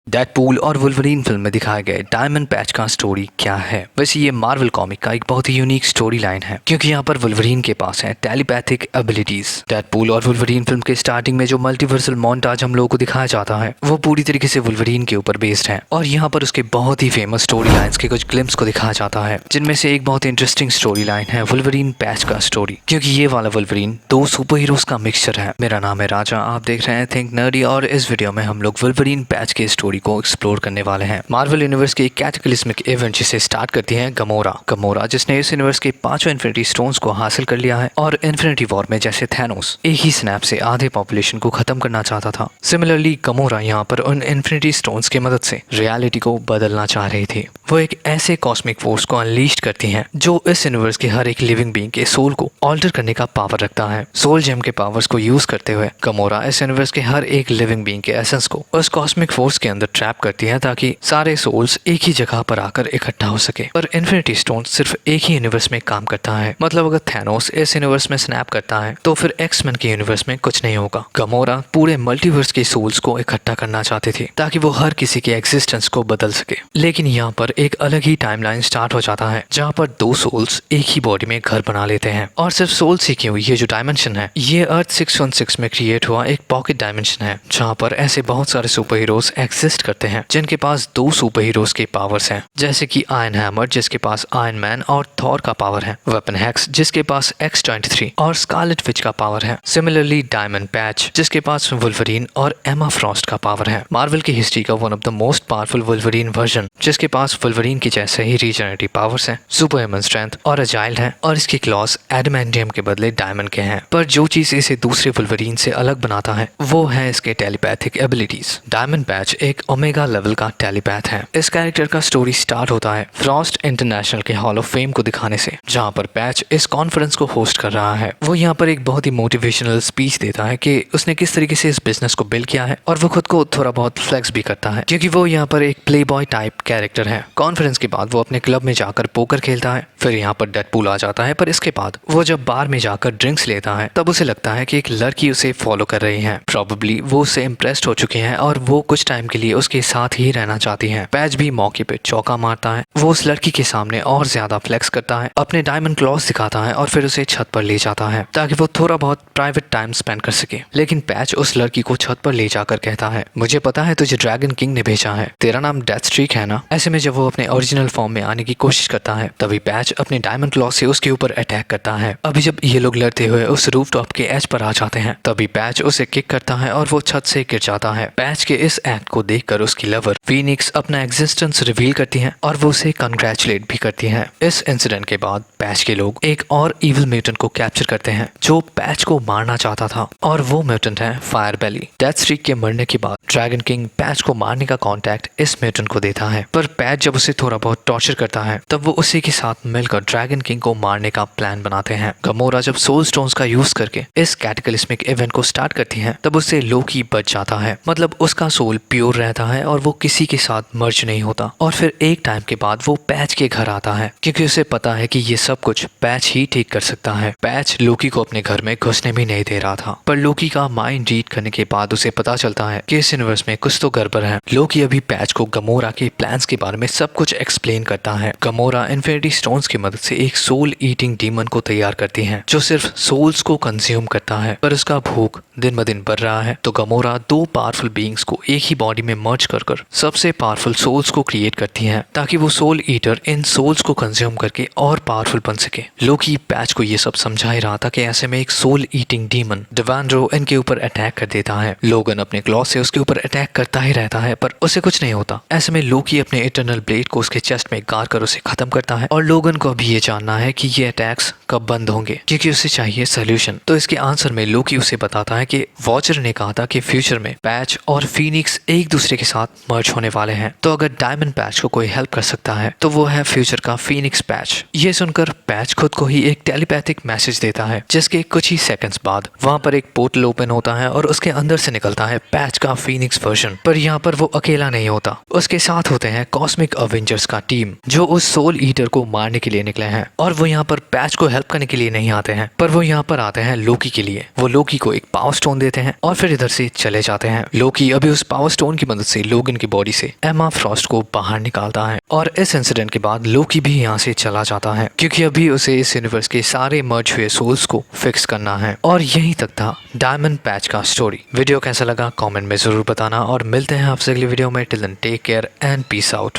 Deadpool और Wolverine film में दिखाए गए डायमंड पैच का स्टोरी क्या है। वैसे ये मार्वल कॉमिक का एक बहुत ही यूनिक स्टोरी लाइन है, क्योंकि यहाँ पर वुल्वरीन के पास है टेलीपैथिक एबिलिटीज। डेडपूल और वुल्वरीन फिल्म के स्टार्टिंग में जो मल्टीवर्सल मोन्टाज हम लोगों को दिखाया जाता है वो पूरी तरीके से वुल्वरीन के ऊपर बेस्ड है, और यहाँ पर उसके बहुत ही फेमस स्टोरी लाइन्स के कुछ ग्लिम्स को दिखाया जाता है, जिनमें से एक बहुत ही इंटरेस्टिंग स्टोरी लाइन है वुल्वरीन पैच का स्टोरी, क्योंकि ये वाला वुल्वरीन दो सुपर हीरोज का मिक्सचर है। मेरा नाम है राजा, आप देख रहे हैं थिंक नर्डी, और इस वीडियो में हम लोग वुल्वरीन पैच के स्टोरी को एक्सप्लोर करने वाले हैं। मार्वल यूनिवर्स के एक कैटेक्लिस्मिक इवेंट जिसे स्टार्ट करती है गमोरा, जिसने इस यूनिवर्स के 5 इन्फिनिटी स्टोन्स को हासिल कर लिया है, और इन्फिनिटी वॉर में जैसे थैनोस एक ही स्नैप से आधे पॉपुलेशन को खत्म करना चाहता था, सिमिलरली गमोरा यहाँ पर उन इन्फिनिटी स्टोन्स की मदद से रियलिटी को बदलना चाह रही थी। वो एक ऐसे कॉस्मिक फोर्स को अनलीस्ट करती हैं जो इस यूनिवर्स के हर एक लिविंग बीइंग के सोल को ऑल्टर करने का पावर रखता है। सोल जेम के पावर्स को यूज करते हुए गमोरा इस यूनिवर्स के हर एक लिविंग बीइंग के एसेंस को उस कॉस्मिक फोर्स के अंदर ट्रैप करती है, ताकि सारे सोल्स एक ही जगह पर आकर इकट्ठा हो सके। पर इन्फिनिटी स्टोन सिर्फ एक ही यूनिवर्स में काम करता है, मतलब अगर थैनोस इस यूनिवर्स में स्नैप करता है तो फिर एक्समैन के यूनिवर्स में कुछ नहीं होगा। गमोरा पूरे मल्टीवर्स के सोल्स को इकट्ठा करना चाहती थी ताकि वो हर किसी के एग्जिस्टेंस को बदल सके। लेकिन यहाँ पर एक अलग ही टाइमलाइन स्टार्ट हो जाता है, जहाँ पर दो सोल्स एक ही बॉडी में घर बना लेते हैं। और सिर्फ सोल्स ही क्यों, ये जो डायमेंशन है ये अर्थ 616 में क्रिएट हुआ एक पॉकेट डायमेंशन है, जहाँ पर ऐसे बहुत सारे सुपर हीरोज एग्जिस्ट करते हैं जिनके पास दो सुपर हीरोज के पावर्स हैं, जैसे कि आयरन हैमर जिसके पास आयरन मैन और थॉर का पावर है, वेपन हेक्स जिसके पास X-23 और स्कारलेट विच का पावर है, सिमिलरली डायमंड पैच जिसके पास वुल्वरीन और एमा फ्रॉस्ट का पावर है। मार्वल की हिस्ट्री का one of the most powerful Wolverine version जिसके पास वुल्वरीन की जैसे ही रीजनरेटिव पावर्स हैं, सुपर ह्यूमन स्ट्रेंथ और अजाइल है, और इसके क्लॉज एडमेंडियम के बदले डायमंड के हैं। पर जो चीज इसे दूसरे वुल्वरीन से अलग बनाता है वो है इसके टेलीपैथिक एबिलिटीज। डायमंड पैच एक ओमेगा लेवल का टेलीपैथ है। इस कैरेक्टर का स्टोरी स्टार्ट होता है फ्रॉस्ट इंटरनेशनल के हॉल ऑफ फेम को दिखाने से, जहाँ पर पैच इस कॉन्फ्रेंस को होस्ट कर रहा है। वो यहाँ पर एक बहुत ही मोटिवेशनल स्पीच देता है कि उसने किस तरीके से इस बिजनेस को बिल्ड किया है, और वो खुद को थोड़ा बहुत फ्लेक्स भी करता है, क्योंकि वो यहाँ पर एक प्ले बॉय टाइप कैरेक्टर है। कॉन्फ्रेंस के बाद वो अपने क्लब में जाकर पोकर खेलता है, फिर यहाँ पर डेडपूल आ जाता है। पर इसके बाद वो जब बार में जाकर ड्रिंक्स लेता है तब उसे लगता है कि एक लड़की उसे फॉलो कर रही है। प्रॉबेबली वो उससे इम्प्रेस्ड हो चुकी है और वो कुछ टाइम के लिए उसके साथ ही रहना चाहती है। पैच भी मौके पे चौका मारता है। वो उस लड़की के सामने और ज्यादा फ्लेक्स करता है, अपने डायमंड क्लॉज दिखाता है और फिर उसे छत पर ले जाता है ताकि वो थोड़ा बहुत प्राइवेट टाइम स्पेंड कर सके। लेकिन पैच उस लड़की को छत पर ले जाकर कहता है, मुझे पता है तुझे ड्रैगन किंग ने भेजा है, तेरा नाम डेथस्ट्रीक है ना। ऐसे में जब वो अपने ओरिजिनल फॉर्म में आने की कोशिश करता है तभी पैच अपने डायमंड क्लॉज से उसके ऊपर अटैक करता है। अभी जब ये लोग लड़ते हुए उस रूफटॉप के एज पर आ जाते हैं तभी पैच उसे किक करता है और वो छत से गिर जाता है। पैच के इस एक्ट को देखकर उसकी लवर फीनिक्स अपना एग्जिस्टेंस रिवील करती है और वो उसे कंग्रेचुलेट भी करती है। इस इंसिडेंट के बाद पैच के लोग एक और इविल म्यूटेंट को कैप्चर करते हैं जो पैच को मारना चाहता था, और वो म्यूटेंट है फायर बेली। डेथस्ट्रीक के मरने के बाद ड्रैगन किंग पैच को मारने का कॉन्टैक्ट इस म्यूटेंट को देता है, पर पैच जब उसे थोड़ा बहुत टॉर्चर करता है तब वो उसी के साथ मिलकर ड्रैगन किंग को मारने का प्लान बनाते हैं। गमोरा जब सोल स्टोन्स का यूज करके इस कैटेक्लिस्मिक इवेंट को स्टार्ट करती है तब उससे लोकी बच जाता है, मतलब उसका सोल प्योर रहता है और वो किसी के साथ मर्ज नहीं होता। और फिर एक टाइम के बाद वो पैच के घर आता है, क्योंकि उसे पता है कि ये सब कुछ पैच ही ठीक कर सकता है। पैच लोकी को अपने घर में घुसने भी नहीं दे रहा था, पर लोकी का माइंड रीड करने के बाद उसे पता चलता है कि इस यूनिवर्स में कुछ तो गड़बड़ है। लोकी अभी पैच को गमोरा के प्लान्स के बारे में सब कुछ एक्सप्लेन करता है। गमोरा इन्फिनिटी स्टोन्स की मदद से एक सोल ईटिंग डीमन को तैयार करती है जो सिर्फ सोल्स को कंज्यूम करता है, पर उसका भूख दिन ब दिन बढ़ रहा है। तो गमोरा दो पावरफुल बीइंग्स को एक ही बॉडी में मर्ज कर सबसे पावरफुल सोल्स को क्रिएट करती हैं, ताकि वो सोल ईटर इन सोल्स को कंज्यूम करके और पावरफुल बन सके। लोकी पैच को ये सब समझा ही रहा था कि ऐसे में एक सोल ईटिंग डीमन डिवांड्रो इनके ऊपर अटैक कर देता है। लोगन अपने क्लॉ से उसके ऊपर अटैक करता ही रहता है, पर उसे कुछ नहीं होता। ऐसे में लोकी अपने इटर्नल ब्लेड को उसके चेस्ट में गाड़ कर उसे खत्म करता है, और लोगन को अभी ये जानना है कि ये अटैक्स कब बंद होंगे, क्योंकि उसे चाहिए सोल्यूशन। तो इसके आंसर में लोकी उसे बताता है कि वॉचर ने कहा था कि फ्यूचर में पैच और फीनिक्स एक दूसरे के साथ मर्ज होने वाले हैं, तो अगर डायमंड पैच को कोई हेल्प कर सकता है तो वो है फ्यूचर का फीनिक्स पैच। ये सुनकर पैच खुद को ही एक टेलीपैथिक मैसेज देता है, जिसके कुछ ही सेकंड्स बाद वहां पर एक पोर्टल ओपन होता है और उसके अंदर से निकलता है पैच का फीनिक्स वर्जन। पर यहाँ पर वो अकेला नहीं होता, उसके साथ होते हैं कॉस्मिक अवेंजर्स का टीम जो उस सोल ईटर को मारने के लिए निकले हैं, और वो यहाँ पर पैच को हेल्प करने के लिए नहीं आते हैं, पर वो यहाँ पर आते हैं लोकी के लिए। वो लोकी को एक पावर स्टोन देते हैं और फिर इधर से चले जाते हैं। लोकी अभी उस पावर स्टोन की मदद से लोगन की बॉडी से एमा फ्रॉस्ट को बाहर निकालता है और इस इंसिडेंट के बाद लोकी भी यहाँ से चला जाता है, क्योंकि अभी उसे इस यूनिवर्स के सारे मर्ज हुए सोल्स को फिक्स करना है। और यहीं तक था डायमंड पैच का स्टोरी। वीडियो कैसा लगा कमेंट में जरूर बताना और मिलते हैं आपसे अगली वीडियो में। Till then take care and peace out.